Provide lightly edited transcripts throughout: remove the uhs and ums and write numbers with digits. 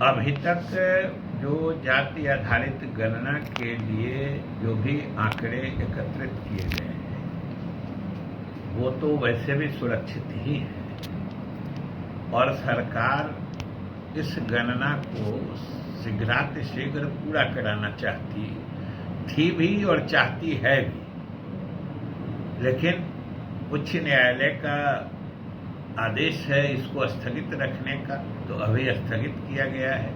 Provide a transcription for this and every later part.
अभी तक जो जाति आधारित गणना के लिए जो भी आंकड़े एकत्रित किए गए हैं वो तो वैसे भी सुरक्षित ही है और सरकार इस गणना को शीघ्रातिशीघ्र पूरा कराना चाहती थी भी और चाहती है भी, लेकिन उच्च न्यायालय का आदेश है इसको स्थगित रखने का, तो अभी स्थगित किया गया है।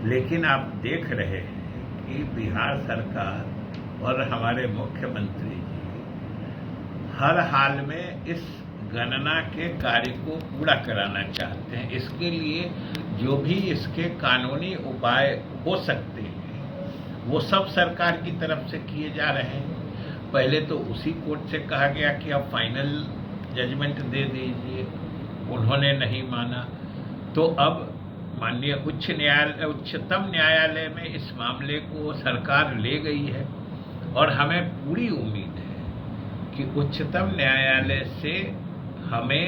लेकिन आप देख रहे हैं कि बिहार सरकार और हमारे मुख्यमंत्री जी हर हाल में इस गणना के कार्य को पूरा कराना चाहते हैं। इसके लिए जो भी इसके कानूनी उपाय हो सकते हैं वो सब सरकार की तरफ से किए जा रहे हैं। पहले तो उसी कोर्ट से कहा गया कि आप फाइनल जजमेंट दे दीजिए, उन्होंने नहीं माना, तो अब माननीय उच्चतम न्यायालय में इस मामले को सरकार ले गई है और हमें पूरी उम्मीद है कि उच्चतम न्यायालय से हमें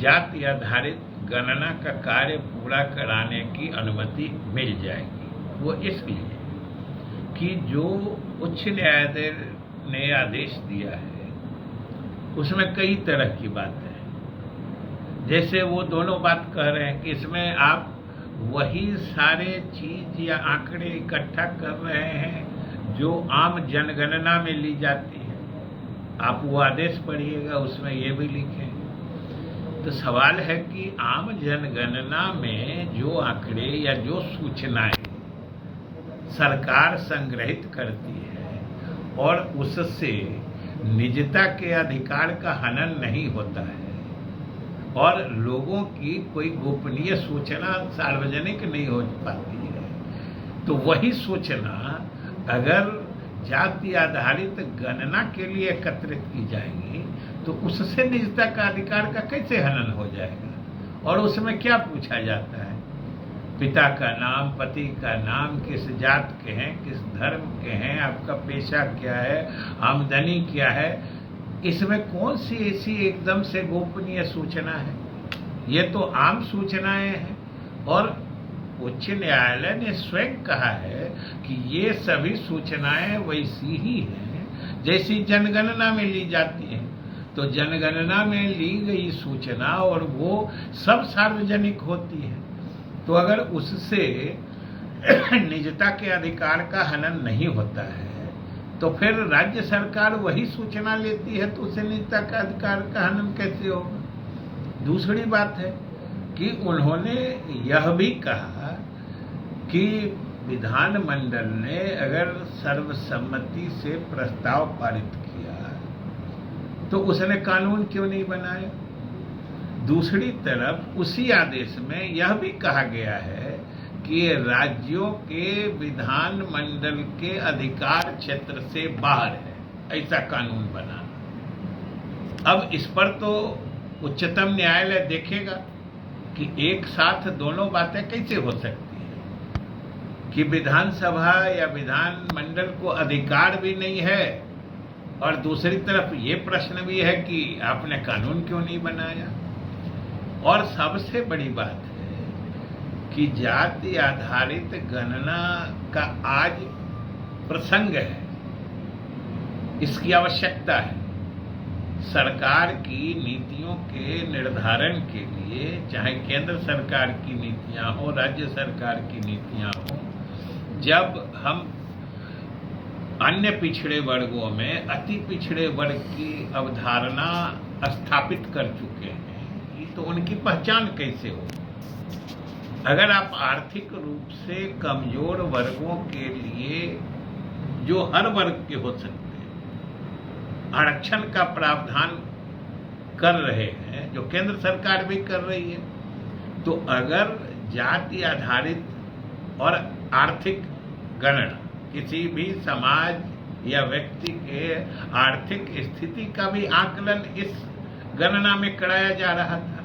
जाति आधारित गणना का कार्य पूरा कराने की अनुमति मिल जाएगी। वो इसलिए कि जो उच्च न्यायालय ने आदेश दिया है उसमें कई तरह की बातें हैं। जैसे वो दोनों बात कह रहे हैं कि इसमें आप वही सारे चीज या आंकड़े इकट्ठा कर रहे हैं जो आम जनगणना में ली जाती है। आप वो आदेश पढ़िएगा, उसमें ये भी लिखे। तो सवाल है कि आम जनगणना में जो आंकड़े या जो सूचनाएं सरकार संग्रहित करती है और उससे निजता के अधिकार का हनन नहीं होता है और लोगों की कोई गोपनीय सूचना सार्वजनिक नहीं हो पाती है, तो वही सूचना अगर जाति आधारित गणना के लिए एकत्रित की जाएगी तो उससे निजता का अधिकार का कैसे हनन हो जाएगा। और उसमें क्या पूछा जाता है, पिता का नाम, पति का नाम, किस जात के हैं, किस धर्म के हैं, आपका पेशा क्या है, आमदनी क्या है। इसमें कौन सी ऐसी एकदम से गोपनीय सूचना है? ये तो आम सूचनाएं हैं और उच्च न्यायालय ने स्वयं कहा है कि ये सभी सूचनाएं वैसी ही हैं जैसी जनगणना में ली जाती हैं। तो जनगणना में ली गई सूचना और वो सब सार्वजनिक होती है, तो अगर उससे निजता के अधिकार का हनन नहीं होता है तो फिर राज्य सरकार वही सूचना लेती है तो उसे निजता का अधिकार का हनन कैसे होगा। दूसरी बात है कि उन्होंने यह भी कहा कि विधानमंडल ने अगर सर्वसम्मति से प्रस्ताव पारित किया तो उसने कानून क्यों नहीं बनाया। दूसरी तरफ उसी आदेश में यह भी कहा गया है कि राज्यों के विधानमंडल के अधिकार क्षेत्र से बाहर है ऐसा कानून बनाना। अब इस पर तो उच्चतम न्यायालय देखेगा कि एक साथ दोनों बातें कैसे हो सकती है कि विधानसभा या विधानमंडल को अधिकार भी नहीं है और दूसरी तरफ ये प्रश्न भी है कि आपने कानून क्यों नहीं बनाया। और सबसे बड़ी बात है कि जाति आधारित गणना का आज प्रसंग है, इसकी आवश्यकता है। सरकार की नीतियों के निर्धारण के लिए, चाहे केंद्र सरकार की नीतियां हो, राज्य सरकार की नीतियां हो, जब हम अन्य पिछड़े वर्गों में अति पिछड़े वर्ग की अवधारणा स्थापित कर चुके हैं तो उनकी पहचान कैसे हो। अगर आप आर्थिक रूप से कमजोर वर्गों के लिए, जो हर वर्ग के हो सकते हैं, आरक्षण का प्रावधान कर रहे हैं, जो केंद्र सरकार भी कर रही है, तो अगर जाति आधारित और आर्थिक गणना किसी भी समाज या व्यक्ति के आर्थिक स्थिति का भी आकलन इस गणना में कराया जा रहा था,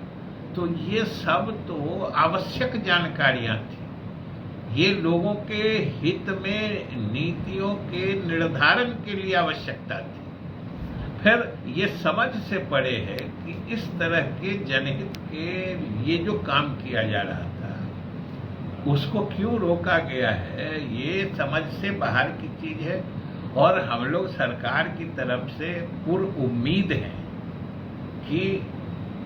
तो ये सब तो आवश्यक जानकारियां थी। ये लोगों के हित में नीतियों के निर्धारण के लिए आवश्यकता थी। फिर ये समझ से परे है कि इस तरह के जनहित के लिए जो काम किया जा रहा था उसको क्यों रोका गया है, ये समझ से बाहर की चीज है। और हम लोग सरकार की तरफ से पूर्ण उम्मीद है कि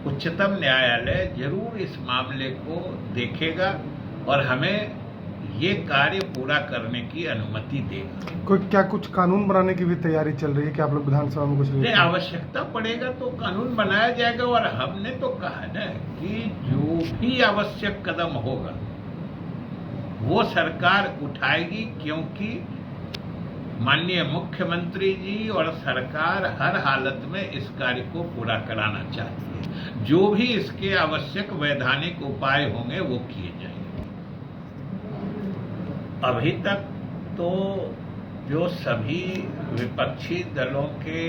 उच्चतम न्यायालय जरूर इस मामले को देखेगा और हमें ये कार्य पूरा करने की अनुमति देगा। क्या कुछ कानून बनाने की भी तैयारी चल रही है कि आप लोग विधानसभा में कुछ नहीं, आवश्यकता पड़ेगा तो कानून बनाया जाएगा। और हमने तो कहा ना कि जो भी आवश्यक कदम होगा वो सरकार उठाएगी, क्योंकि माननीय मुख्यमंत्री जी और सरकार हर हालत में इस कार्य को पूरा कराना चाहती है। जो भी इसके आवश्यक वैधानिक उपाय होंगे वो किए जाएंगे। अभी तक तो जो सभी विपक्षी दलों के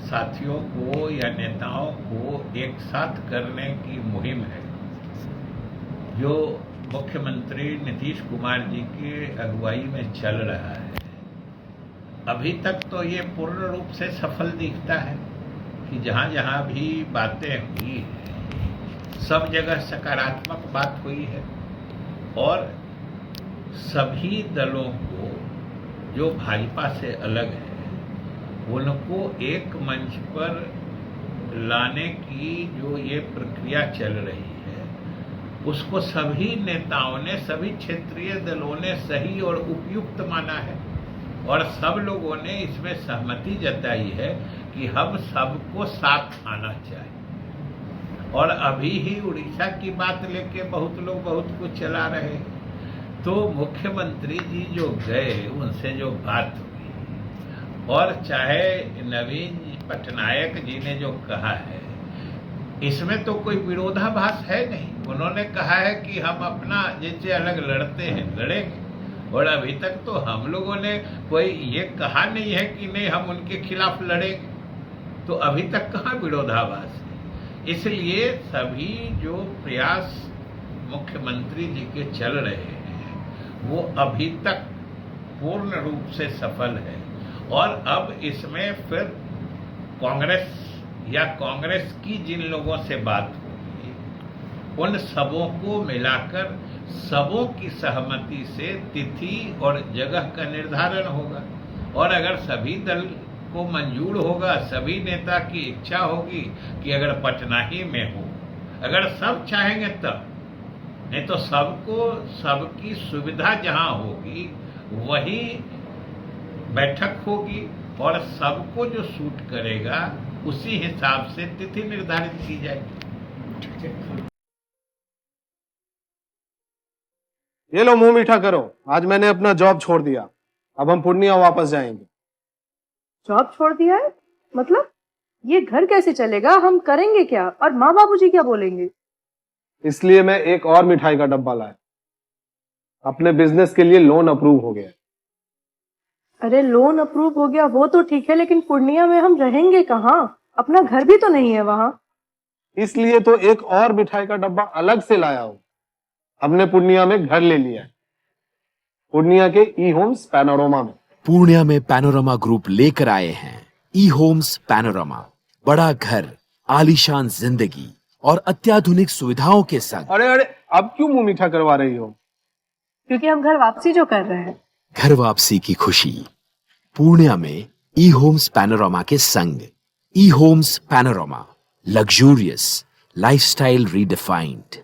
साथियों को या नेताओं को एक साथ करने की मुहिम है, जो मुख्यमंत्री नीतीश कुमार जी की अगुवाई में चल रहा है, अभी तक तो ये पूर्ण रूप से सफल दिखता है कि जहाँ जहाँ भी बातें हुई हैं सब जगह सकारात्मक बात हुई है। और सभी दलों को जो भाजपा से अलग है उनको एक मंच पर लाने की जो ये प्रक्रिया चल रही है उसको सभी नेताओं ने, सभी क्षेत्रीय दलों ने सही और उपयुक्त माना है। और सब लोगों ने इसमें सहमति जताई है कि हम सबको साथ आना चाहिए। और अभी ही उड़ीसा की बात लेके बहुत लोग बहुत कुछ चला रहे हैं, तो मुख्यमंत्री जी जो गए उनसे जो बात हुई, और चाहे नवीन पटनायक जी ने जो कहा है, इसमें तो कोई विरोधाभास है नहीं। उन्होंने कहा है कि हम अपना जैसे अलग लड़ते हैं लड़ेंगे, और अभी तक तो हम लोगों ने कोई ये कहा नहीं है कि नहीं हम उनके खिलाफ लड़ेंगे। तो अभी तक कहाँ विरोधाभास है। इसलिए सभी जो प्रयास मुख्यमंत्री जी के चल रहे हैं वो अभी तक पूर्ण रूप से सफल है। और अब इसमें फिर कांग्रेस या कांग्रेस की जिन लोगों से बात होगी उन सबों को मिलाकर सबों की सहमति से तिथि और जगह का निर्धारण होगा। और अगर सभी दल को मंजूर होगा, सभी नेता की इच्छा होगी कि अगर पटना ही में हो, अगर सब चाहेंगे तब, नहीं तो सबको सबकी सुविधा जहां होगी वही बैठक होगी और सबको जो सूट करेगा उसी हिसाब से तिथि निर्धारित की जाएगी। ये लो मुंह मीठा करो, आज मैंने अपना जॉब छोड़ दिया, अब हम पूर्णिया वापस जाएंगे। जॉब छोड़ दिया है? मतलब ये घर कैसे चलेगा? हम करेंगे क्या? और माँ बाबूजी क्या बोलेंगे? इसलिए मैं एक और मिठाई का डब्बा लाया। अपने बिजनेस के लिए लोन अप्रूव हो गया। अरे लोन अप्रूव हो गया वो तो ठीक है, लेकिन पूर्णिया में हम रहेंगे कहाँ? अपना घर भी तो नहीं है वहां। इसलिए तो एक और मिठाई का डब्बा अलग से लाया हूं। हमने पूर्णिया में घर ले लिया है, पूर्णिया के ई होम्स पैनोरमा में। पूर्णिया में पैनोरमा ग्रुप लेकर आए हैं ई होम्स पैनोरमा। बड़ा घर, आलीशान जिंदगी और अत्याधुनिक सुविधाओं के संग। अरे अरे, अब क्यों मुंह मीठा करवा रही हो? क्योंकि हम घर वापसी जो कर रहे हैं। घर वापसी की खुशी पूर्णिया में ई होम्स पैनोरमा के संग। ई homes panorama, luxurious lifestyle redefined.